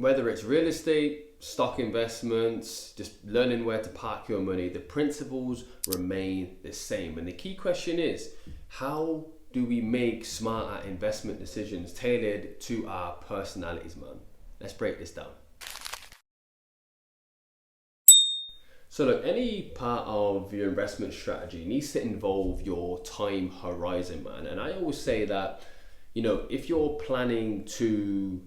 Whether it's real estate, stock investments, just learning where to park your money, the principles remain the same. And the key question is, how do we make smarter investment decisions tailored to our personalities, man? Let's break this down. So look, any part of your investment strategy needs to involve your time horizon, man. And I always say that, if you're planning to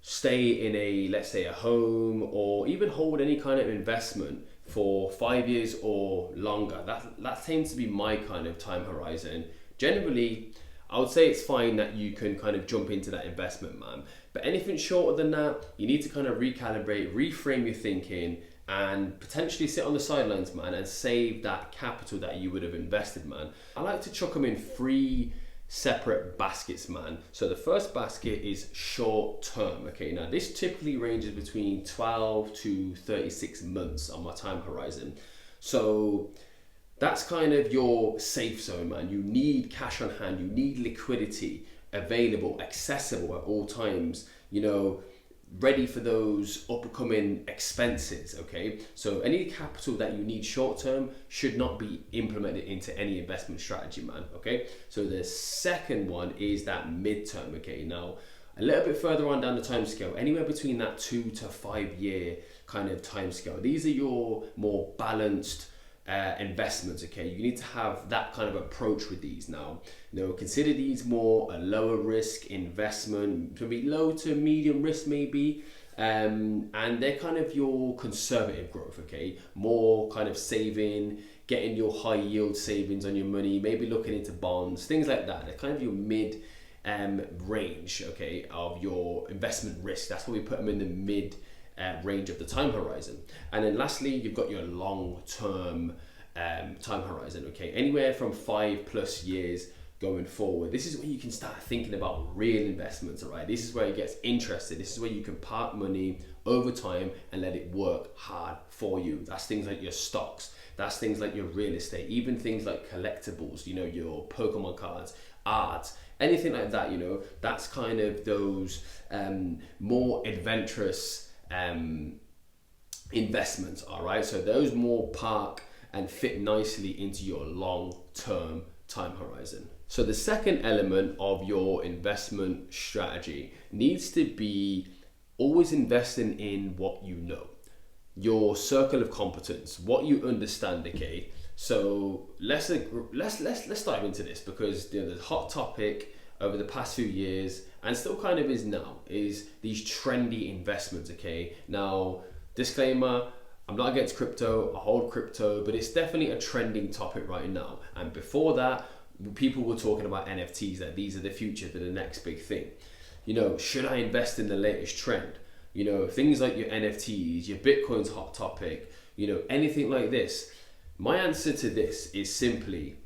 stay in let's say a home, or even hold any kind of investment for 5 years or longer, that tends to be my kind of time horizon. Generally, I would say it's fine that you can kind of jump into that investment, man. But anything shorter than that, you need to kind of recalibrate, reframe your thinking, and potentially sit on the sidelines, man, and save that capital that you would have invested, man. I like to chuck them in three separate baskets, man. So the first basket is short term. Okay, now this typically ranges between 12 to 36 months on my time horizon. So that's kind of your safe zone, man. You need cash on hand, you need liquidity available, accessible at all times, ready for those upcoming expenses. Okay, so any capital that you need short term should not be implemented into any investment strategy, man. Okay, so the second one is that midterm. Okay, now a little bit further on down the time scale, anywhere between that 2 to 5 year kind of time scale, these are your more balanced investments. Okay, you need to have that kind of approach with these. Now, consider these more a lower risk investment, can be low to medium risk maybe, and they're kind of your conservative growth. Okay, more kind of saving, getting your high yield savings on your money, maybe looking into bonds, things like that. They're kind of your mid range, okay, of your investment risk. That's why we put them in the mid range of the time horizon. And then lastly, you've got your long-term time horizon. Okay, anywhere from 5+ years going forward. This is where you can start thinking about real investments. All right, this is where it gets interested. This is where you can park money over time and let it work hard for you. That's things like your stocks, that's things like your real estate, even things like collectibles, your Pokemon cards, art, anything like that. That's kind of those more adventurous investments. All right, so those more park and fit nicely into your long-term time horizon. So the second element of your investment strategy needs to be always investing in what you know, your circle of competence, what you understand. Okay, so let's dive into this, because the hot topic over the past few years, and still kind of is now, is these trendy investments. Okay, now disclaimer, I'm not against crypto, I hold crypto, but it's definitely a trending topic right now. And before that, people were talking about NFTs, that these are the future, they're the next big thing. Should I invest in the latest trend? Things like your NFTs, your Bitcoin's hot topic, anything like this. My answer to this is simply,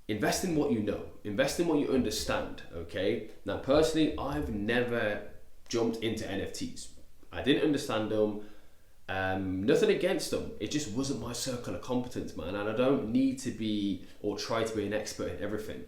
invest in what you know, invest in what you understand. Okay, now personally, I've never jumped into NFTs. I didn't understand them. Nothing against them, it just wasn't my circle of competence, man. And I don't need to be or try to be an expert in everything.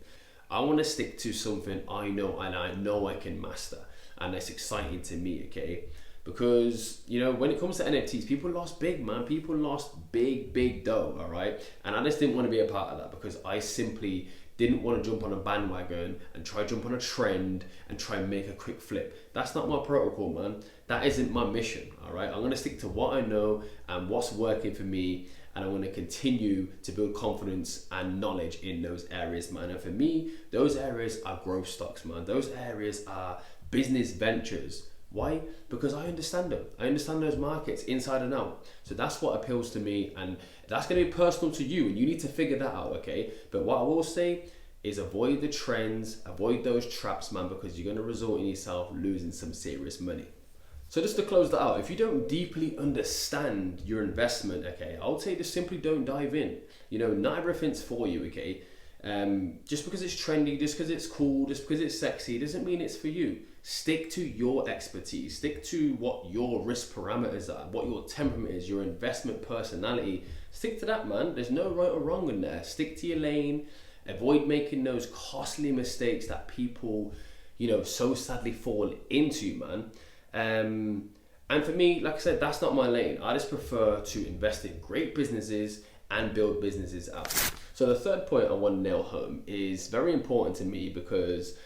I want to stick to something I know and I know I can master, and that's exciting to me. Okay, because when it comes to NFTs, people lost big, man. People lost big dough. All right, and I just didn't want to be a part of that, because I simply didn't want to jump on a bandwagon and try jump on a trend and try and make a quick flip. That's not my protocol, man. That isn't my mission. All right, I'm going to stick to what I know and what's working for me, and I'm going to continue to build confidence and knowledge in those areas, man. And for me, those areas are growth stocks, man. Those areas are business ventures. Why? Because I understand them. I understand those markets inside and out. So that's what appeals to me, and that's going to be personal to you, and you need to figure that out. Okay, but what I will say is, avoid the trends, avoid those traps, man, because you're going to result in yourself losing some serious money. So just to close that out, if you don't deeply understand your investment, okay, I would say just simply don't dive in. Not everything's for you. Okay, just because it's trendy, just because it's cool, just because it's sexy, doesn't mean it's for you. Stick to your expertise, stick to what your risk parameters are, what your temperament is, your investment personality. Stick to that, man. There's no right or wrong in there. Stick to your lane. Avoid making those costly mistakes that people, so sadly fall into, man. And for me, like I said, that's not my lane. I just prefer to invest in great businesses and build businesses out. So the third point I want to nail home is very important to me because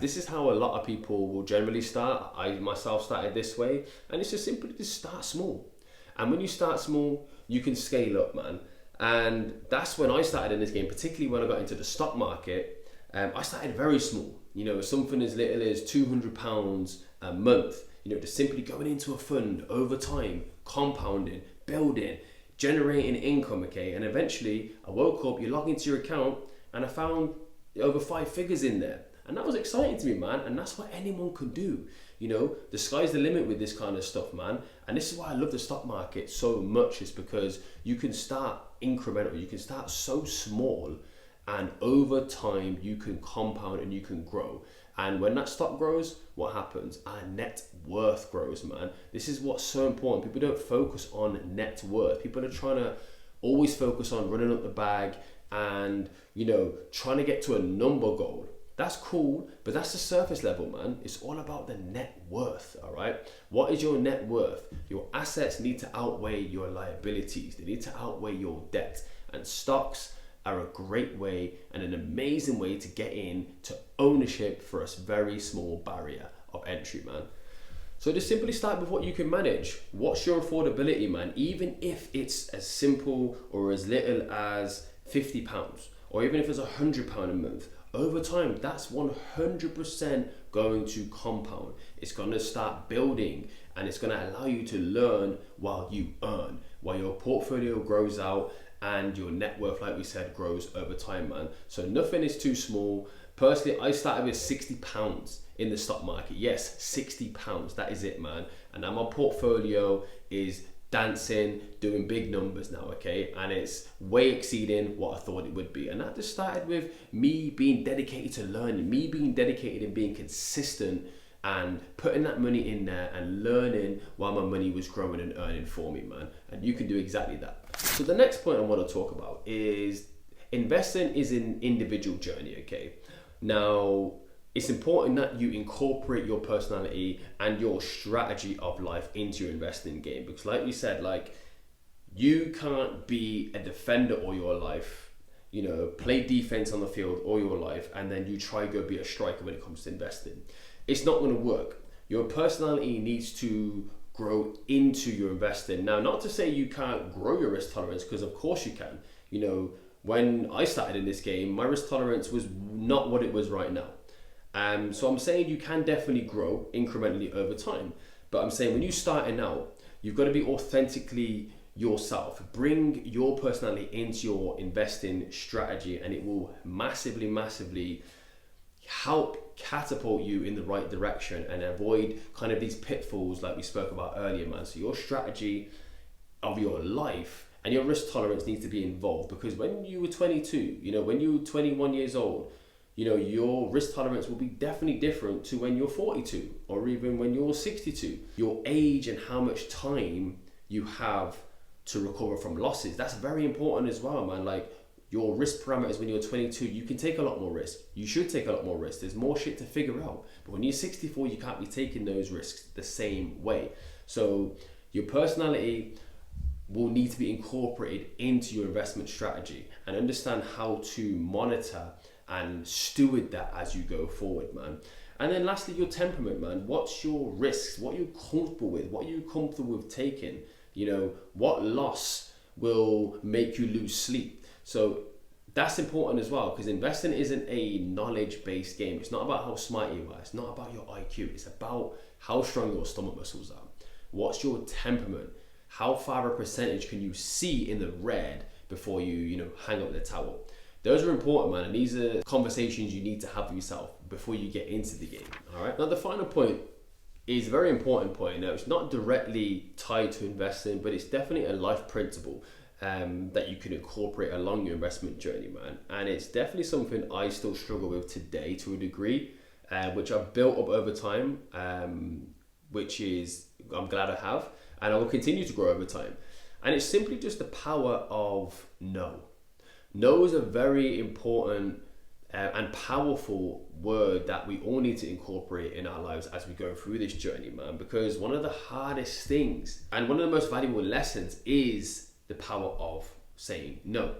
this is how a lot of people will generally start. I myself started this way, and it's just simply to start small. And when you start small, you can scale up, man. And that's when I started in this game, particularly when I got into the stock market. I started very small, something as little as £200 a month, just simply going into a fund over time, compounding, building, generating income, okay? And eventually I woke up, you log into your account, and I found over 5 figures in there. And that was exciting to me, man. And that's what anyone can do. The sky's the limit with this kind of stuff, man. And this is why I love the stock market so much, is because you can start incremental, you can start so small, and over time you can compound and you can grow. And when that stock grows, what happens? Our net worth grows, man. This is what's so important. People don't focus on net worth. People are trying to always focus on running up the bag and, trying to get to a number goal. That's cool, but that's the surface level, man. It's all about the net worth, all right? What is your net worth? Your assets need to outweigh your liabilities. They need to outweigh your debt. And stocks are a great way and an amazing way to get into ownership for a very small barrier of entry, man. So just simply start with what you can manage. What's your affordability, man? Even if it's as simple or as little as £50, or even if it's £100 a month, over time, that's 100% going to compound. It's going to start building, and it's going to allow you to learn while you earn, while your portfolio grows out and your net worth, like we said, grows over time, man. So nothing is too small. Personally, I started with £60 in the stock market. Yes, £60. That is it, man. And now my portfolio is dancing, doing big numbers now, okay? And it's way exceeding what I thought it would be. And that just started with me being dedicated to learning, me being dedicated and being consistent and putting that money in there and learning while my money was growing and earning for me, man. And you can do exactly that. So the next point I want to talk about is investing is an individual journey, okay? Now, it's important that you incorporate your personality and your strategy of life into your investing game, because like we said, you can't be a defender all your life, play defense on the field all your life, and then you try go be a striker when it comes to investing. It's not going to work. Your personality needs to grow into your investing. Now, not to say you can't grow your risk tolerance, because of course you can. When I started in this game, my risk tolerance was not what it was right now. So I'm saying you can definitely grow incrementally over time. But I'm saying when you're starting out, you've got to be authentically yourself. Bring your personality into your investing strategy, and it will massively, massively help catapult you in the right direction and avoid kind of these pitfalls like we spoke about earlier, man. So your strategy of your life and your risk tolerance needs to be involved, because when you were 22, when you were 21 years old, your risk tolerance will be definitely different to when you're 42 or even when you're 62. Your age and how much time you have to recover from losses, that's very important as well, man. Your risk parameters when you're 22, you can take a lot more risk. You should take a lot more risk. There's more shit to figure out. But when you're 64, you can't be taking those risks the same way. So your personality will need to be incorporated into your investment strategy, and understand how to monitor and steward that as you go forward, man. And then lastly, your temperament, man. What's your risks? What are you comfortable with? What are you comfortable with taking? What loss will make you lose sleep? So that's important as well, because investing isn't a knowledge-based game. It's not about how smart you are. It's not about your IQ. It's about how strong your stomach muscles are. What's your temperament? How far a percentage can you see in the red before you hang up the towel? Those are important, man, and these are conversations you need to have with yourself before you get into the game, all right? Now, the final point is a very important point. Now, it's not directly tied to investing, but it's definitely a life principle that you can incorporate along your investment journey, man. And it's definitely something I still struggle with today to a degree, which I've built up over time, which is, I'm glad I have, and I will continue to grow over time. And it's simply just the power of no. No is a very important and powerful word that we all need to incorporate in our lives as we go through this journey, man. Because one of the hardest things and one of the most valuable lessons is the power of saying no.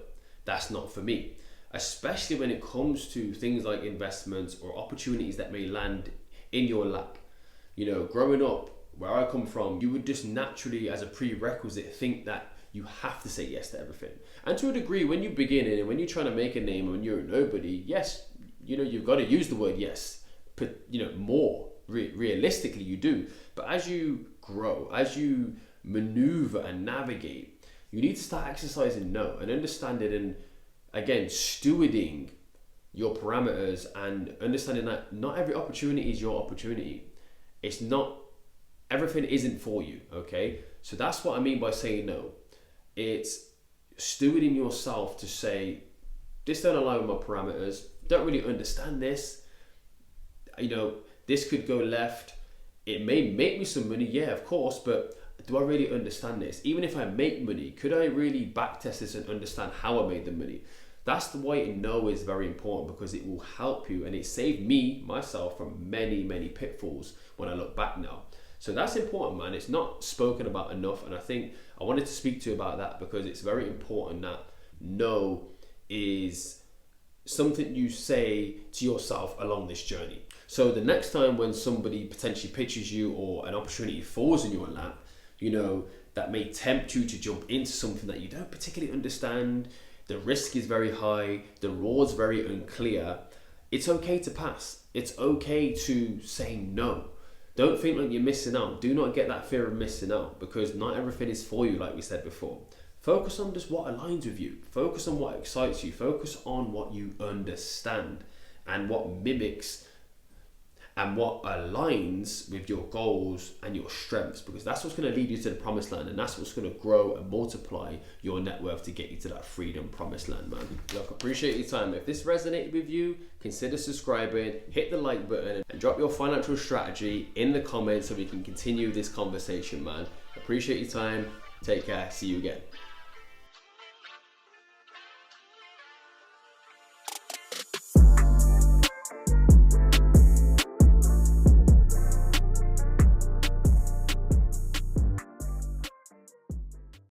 That's not for me, especially when it comes to things like investments or opportunities that may land in your lap. You know, growing up where I come from, you would just naturally, as a prerequisite, think that you have to say yes to everything. And to a degree, when you begin and when you're trying to make a name and you're a nobody, yes, you know, you've got to use the word yes, but you know, more realistically you do. But as you grow, as you maneuver and navigate, you need to start exercising no and understanding and again stewarding your parameters and understanding that not every opportunity is your opportunity. It's not, everything isn't for you, okay? So that's what I mean by saying no. It's stewarding yourself to say, this don't align with my parameters, don't really understand this, you know, this could go left, it may make me some money, yeah, of course, but do I really understand this? Even if I make money, could I really backtest this and understand how I made the money? That's the why no is very important, because it will help you, and it saved me, myself, from many, many pitfalls when I look back now. So that's important, man. It's not spoken about enough, and I think I wanted to speak to you about that because it's very important that no is something you say to yourself along this journey. So the next time when somebody potentially pitches you or an opportunity falls in your lap, you know, that may tempt you to jump into something that you don't particularly understand, the risk is very high, the reward's very unclear, it's okay to pass. It's okay to say no. Don't think like you're missing out. Do not get that fear of missing out, because not everything is for you, like we said before. Focus on just what aligns with you. Focus on what excites you. Focus on what you understand and what mimics and what aligns with your goals and your strengths, because that's what's going to lead you to the promised land, and that's what's going to grow and multiply your net worth to get you to that freedom promised land, man. Look, appreciate your time. If this resonated with you, consider subscribing, hit the like button, and drop your financial strategy in the comments so we can continue this conversation, man. Appreciate your time. Take care. See you again.